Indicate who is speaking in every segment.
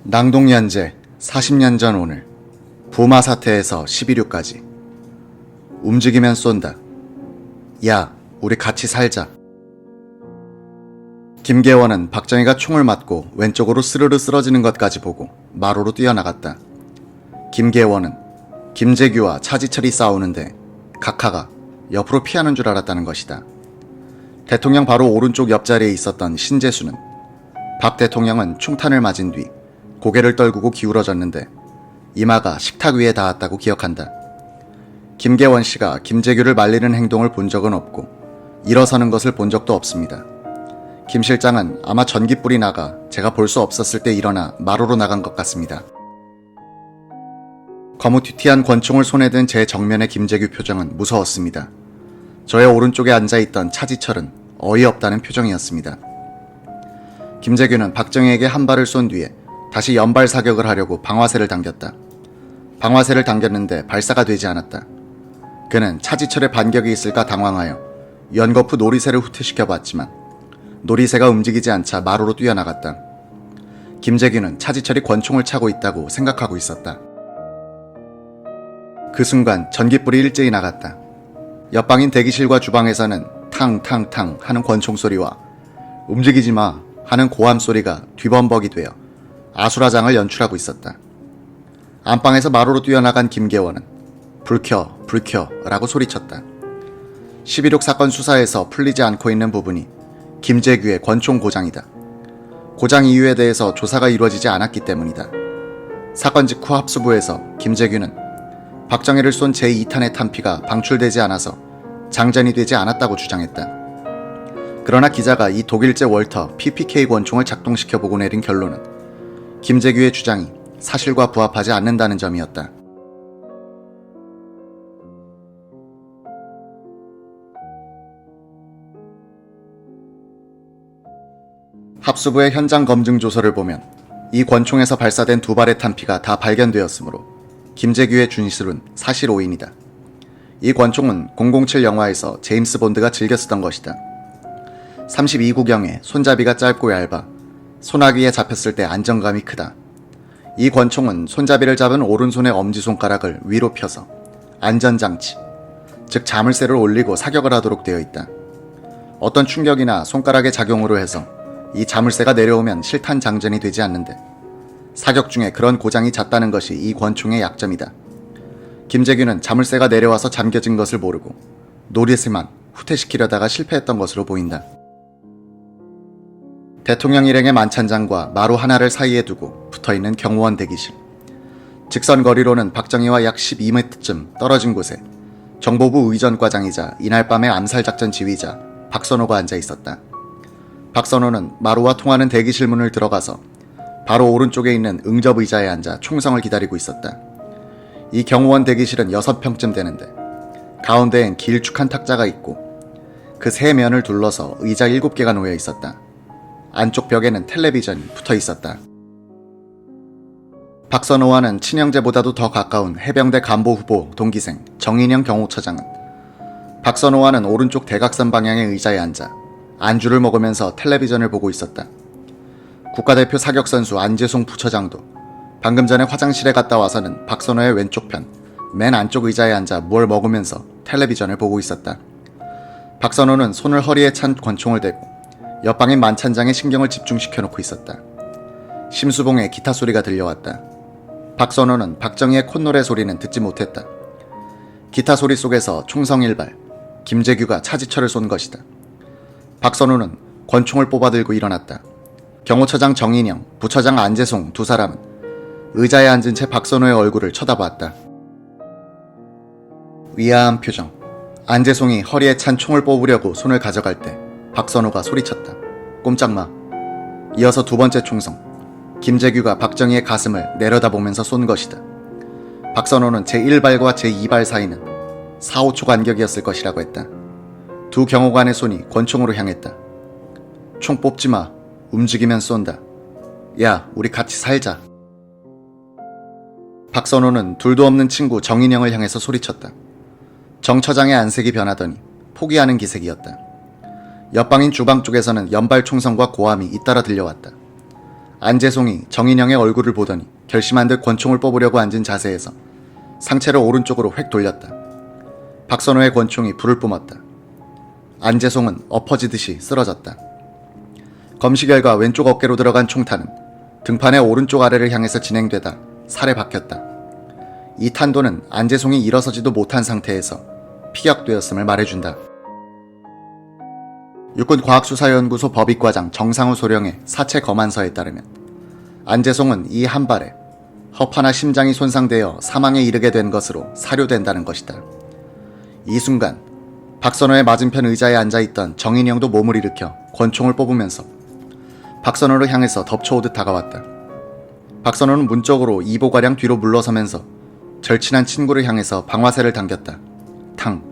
Speaker 1: 낭독연재 40년 전 오늘 부마 사태에서 11유까지 움직이면 쏜다. 야, 우리 같이 살자. 김계원은 박정희가 총을 맞고 왼쪽으로 스르르 쓰러지는 것까지 보고 마루로 뛰어나갔다. 김계원은 김재규와 차지철이 싸우는데 각하가 옆으로 피하는 줄 알았다는 것이다. 대통령 바로 오른쪽 옆자리에 있었던 신재수는 박 대통령은 총탄을 맞은 뒤 고개를 떨구고 기울어졌는데 이마가 식탁 위에 닿았다고 기억한다. 김계원 씨가 김재규를 말리는 행동을 본 적은 없고 일어서는 것을 본 적도 없습니다. 김 실장은 아마 전기불이 나가 제가 볼 수 없었을 때 일어나 마루로 나간 것 같습니다. 거무튀튀한 권총을 손에 든 제 정면의 김재규 표정은 무서웠습니다. 저의 오른쪽에 앉아있던 차지철은 어이없다는 표정이었습니다. 김재규는 박정희에게 한 발을 쏜 뒤에 다시 연발 사격을 하려고 방화쇠를 당겼다. 방화쇠를 당겼는데 발사가 되지 않았다. 그는 차지철의 반격이 있을까 당황하여 연거푸 놀이새를 후퇴시켜 봤지만 놀이새가 움직이지 않자 마루로 뛰어나갔다. 김재규는 차지철이 권총을 차고 있다고 생각하고 있었다. 그 순간 전기불이 일제히 나갔다. 옆방인 대기실과 주방에서는 탕탕탕 하는 권총 소리와 움직이지 마 하는 고함 소리가 뒤범벅이 되어 아수라장을 연출하고 있었다. 안방에서 마루로 뛰어나간 김계원은 불 켜, 불 켜 라고 소리쳤다. 11.6 사건 수사에서 풀리지 않고 있는 부분이 김재규의 권총 고장이다. 고장 이유에 대해서 조사가 이루어지지 않았기 때문이다. 사건 직후 합수부에서 김재규는 박정희를 쏜 제2탄의 탄피가 방출되지 않아서 장전이 되지 않았다고 주장했다. 그러나 기자가 이 독일제 월터 PPK 권총을 작동시켜보고 내린 결론은 김재규의 주장이 사실과 부합하지 않는다는 점이었다. 합수부의 현장 검증 조서를 보면 이 권총에서 발사된 두 발의 탄피가 다 발견되었으므로 김재규의 진술은 사실 오인이다. 이 권총은 007 영화에서 제임스 본드가 즐겨 쓰던 것이다. 32구경에 손잡이가 짧고 얇아 소나기에 잡혔을 때 안정감이 크다. 이 권총은 손잡이를 잡은 오른손의 엄지손가락을 위로 펴서 안전장치, 즉 자물쇠를 올리고 사격을 하도록 되어 있다. 어떤 충격이나 손가락의 작용으로 해서 이 자물쇠가 내려오면 실탄 장전이 되지 않는데 사격 중에 그런 고장이 잦다는 것이 이 권총의 약점이다. 김재규는 자물쇠가 내려와서 잠겨진 것을 모르고 노리스만 후퇴시키려다가 실패했던 것으로 보인다. 대통령 일행의 만찬장과 마루 하나를 사이에 두고 붙어있는 경호원 대기실. 직선 거리로는 박정희와 약 12m쯤 떨어진 곳에 정보부 의전과장이자 이날 밤의 암살작전 지휘자 박선호가 앉아 있었다. 박선호는 마루와 통하는 대기실 문을 들어가서 바로 오른쪽에 있는 응접 의자에 앉아 총성을 기다리고 있었다. 이 경호원 대기실은 6평쯤 되는데 가운데엔 길쭉한 탁자가 있고 그 세 면을 둘러서 의자 7개가 놓여 있었다. 안쪽 벽에는 텔레비전이 붙어 있었다. 박선호와는 친형제보다도 더 가까운 해병대 간부 후보 동기생 정인영 경호처장은 박선호와는 오른쪽 대각선 방향의 의자에 앉아 안주를 먹으면서 텔레비전을 보고 있었다. 국가대표 사격선수 안재송 부처장도 방금 전에 화장실에 갔다 와서는 박선호의 왼쪽 편, 맨 안쪽 의자에 앉아 뭘 먹으면서 텔레비전을 보고 있었다. 박선호는 손을 허리에 찬 권총을 대고 옆방인 만찬장에 신경을 집중시켜놓고 있었다. 심수봉의 기타 소리가 들려왔다. 박선호는 박정희의 콧노래 소리는 듣지 못했다. 기타 소리 속에서 총성 1발, 김재규가 차지철을 쏜 것이다. 박선호는 권총을 뽑아들고 일어났다. 경호처장 정인영, 부처장 안재송 두 사람은 의자에 앉은 채 박선호의 얼굴을 쳐다보았다. 위아한 표정. 안재송이 허리에 찬 총을 뽑으려고 손을 가져갈 때 박선호가 소리쳤다. 꼼짝마. 이어서 두 번째 총성. 김재규가 박정희의 가슴을 내려다보면서 쏜 것이다. 박선호는 제1발과 제2발 사이는 4, 5초 간격이었을 것이라고 했다. 두 경호관의 손이 권총으로 향했다. 총 뽑지마. 움직이면 쏜다. 야, 우리 같이 살자. 박선호는 둘도 없는 친구 정인영을 향해서 소리쳤다. 정 처장의 안색이 변하더니 포기하는 기색이었다. 옆방인 주방 쪽에서는 연발 총성과 고함이 잇따라 들려왔다. 안재송이 정인영의 얼굴을 보더니 결심한 듯 권총을 뽑으려고 앉은 자세에서 상체를 오른쪽으로 획 돌렸다. 박선호의 권총이 불을 뿜었다. 안재송은 엎어지듯이 쓰러졌다. 검시 결과 왼쪽 어깨로 들어간 총탄은 등판의 오른쪽 아래를 향해서 진행되다 살에 박혔다. 이 탄도는 안재송이 일어서지도 못한 상태에서 피격되었음을 말해준다. 육군과학수사연구소 법익과장 정상우 소령의 사체 검안서에 따르면 안재송은 이 한 발에 허파나 심장이 손상되어 사망에 이르게 된 것으로 사료된다는 것이다. 이 순간 박선호의 맞은편 의자에 앉아있던 정인영도 몸을 일으켜 권총을 뽑으면서 박선호를 향해서 덮쳐오듯 다가왔다. 박선호는 문쪽으로 2보가량 뒤로 물러서면서 절친한 친구를 향해서 방화쇠를 당겼다. 탕.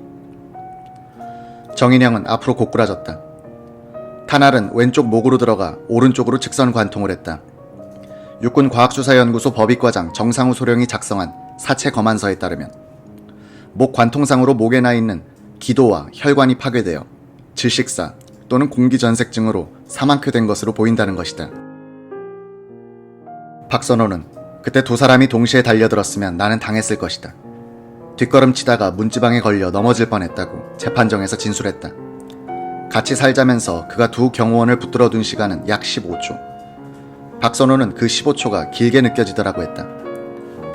Speaker 1: 정인영은 앞으로 고꾸라졌다. 탄알은 왼쪽 목으로 들어가 오른쪽으로 직선 관통을 했다. 육군과학수사연구소 법익과장 정상우 소령이 작성한 사체 검안서에 따르면 목 관통상으로 목에 나 있는 기도와 혈관이 파괴되어 질식사 또는 공기전색증으로 사망케 된 것으로 보인다는 것이다. 박선호는 그때 두 사람이 동시에 달려들었으면 나는 당했을 것이다. 뒷걸음치다가 문지방에 걸려 넘어질 뻔했다고 재판정에서 진술했다. 같이 살자면서 그가 두 경호원을 붙들어둔 시간은 약 15초. 박선호는 그 15초가 길게 느껴지더라고 했다.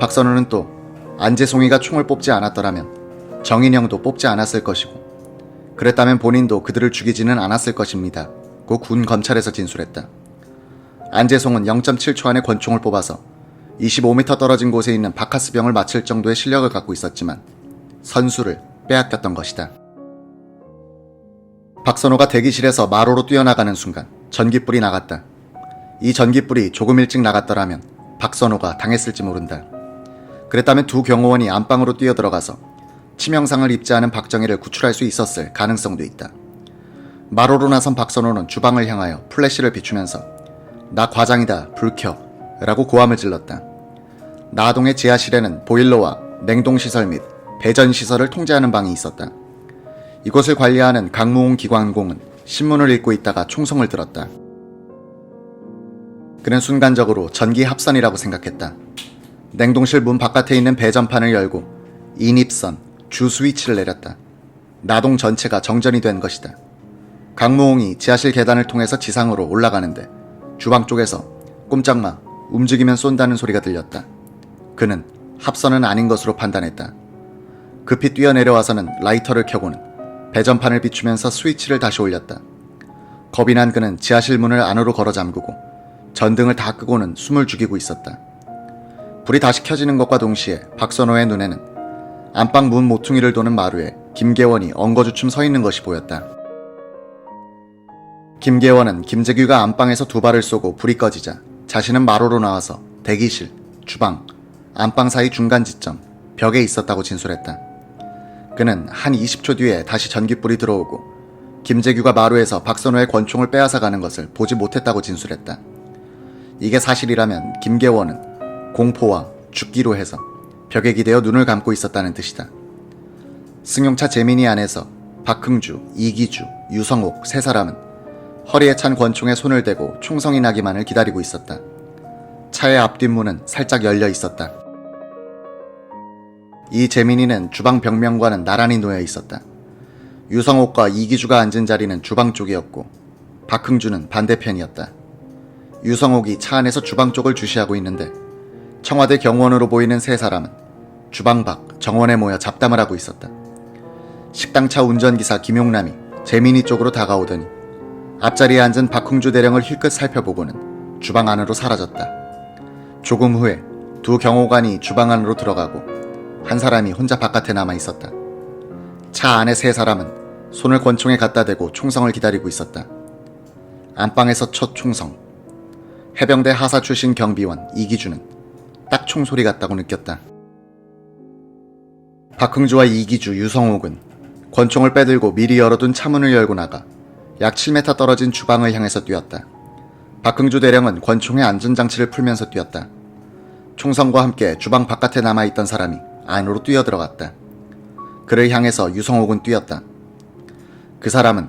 Speaker 1: 박선호는 또 안재송이가 총을 뽑지 않았더라면 정인영도 뽑지 않았을 것이고 그랬다면 본인도 그들을 죽이지는 않았을 것입니다. 고 군 검찰에서 진술했다. 안재송은 0.7초 안에 권총을 뽑아서 25m 떨어진 곳에 있는 바카스병을 맞출 정도의 실력을 갖고 있었지만 선수를 빼앗겼던 것이다. 박선호가 대기실에서 마루로 뛰어나가는 순간 전기불이 나갔다. 이 전기불이 조금 일찍 나갔더라면 박선호가 당했을지 모른다. 그랬다면 두 경호원이 안방으로 뛰어들어가서 치명상을 입지 않은 박정희를 구출할 수 있었을 가능성도 있다. 마루로 나선 박선호는 주방을 향하여 플래시를 비추면서 나 과장이다 불 켜 라고 고함을 질렀다. 나동의 지하실에는 보일러와 냉동시설 및 배전시설을 통제하는 방이 있었다. 이곳을 관리하는 강무홍 기관공은 신문을 읽고 있다가 총성을 들었다. 그는 순간적으로 전기 합선이라고 생각했다. 냉동실 문 바깥에 있는 배전판을 열고 인입선, 주 스위치를 내렸다. 나동 전체가 정전이 된 것이다. 강무홍이 지하실 계단을 통해서 지상으로 올라가는데 주방 쪽에서 꼼짝마, 움직이면 쏜다는 소리가 들렸다. 그는 합선은 아닌 것으로 판단했다. 급히 뛰어내려와서는 라이터를 켜고는 배전판을 비추면서 스위치를 다시 올렸다. 겁이 난 그는 지하실 문을 안으로 걸어 잠그고 전등을 다 끄고는 숨을 죽이고 있었다. 불이 다시 켜지는 것과 동시에 박선호의 눈에는 안방 문 모퉁이를 도는 마루에 김계원이 엉거주춤 서 있는 것이 보였다. 김계원은 김재규가 안방에서 두 발을 쏘고 불이 꺼지자 자신은 마루로 나와서 대기실, 주방, 안방 사이 중간 지점, 벽에 있었다고 진술했다. 그는 한 20초 뒤에 다시 전기불이 들어오고 김재규가 마루에서 박선호의 권총을 빼앗아 가는 것을 보지 못했다고 진술했다. 이게 사실이라면 김계원은 공포와 죽기로 해서 벽에 기대어 눈을 감고 있었다는 뜻이다. 승용차 재민이 안에서 박흥주, 이기주, 유성옥 세 사람은 허리에 찬 권총에 손을 대고 총성이 나기만을 기다리고 있었다. 차의 앞뒷문은 살짝 열려 있었다. 이 재민이는 주방 벽면과는 나란히 놓여 있었다. 유성옥과 이기주가 앉은 자리는 주방 쪽이었고 박흥주는 반대편이었다. 유성옥이 차 안에서 주방 쪽을 주시하고 있는데 청와대 경호원으로 보이는 세 사람은 주방 밖 정원에 모여 잡담을 하고 있었다. 식당차 운전기사 김용남이 재민이 쪽으로 다가오더니 앞자리에 앉은 박흥주 대령을 힐끗 살펴보고는 주방 안으로 사라졌다. 조금 후에 두 경호관이 주방 안으로 들어가고 한 사람이 혼자 바깥에 남아 있었다. 차 안에 세 사람은 손을 권총에 갖다 대고 총성을 기다리고 있었다. 안방에서 첫 총성. 해병대 하사 출신 경비원 이기주는 딱 총소리 같다고 느꼈다. 박흥주와 이기주, 유성옥은 권총을 빼들고 미리 열어둔 차문을 열고 나가 약 7m 떨어진 주방을 향해서 뛰었다. 박흥주 대령은 권총의 안전장치를 풀면서 뛰었다. 총성과 함께 주방 바깥에 남아있던 사람이 안으로 뛰어들어갔다. 그를 향해서 유성옥은 뛰었다. 그 사람은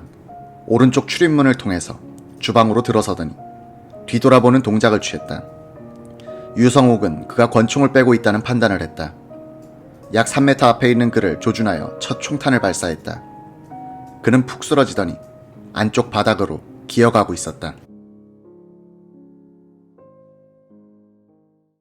Speaker 1: 오른쪽 출입문을 통해서 주방으로 들어서더니 뒤돌아보는 동작을 취했다. 유성옥은 그가 권총을 빼고 있다는 판단을 했다. 약 3m 앞에 있는 그를 조준하여 첫 총탄을 발사했다. 그는 푹 쓰러지더니 안쪽 바닥으로 기어가고 있었다.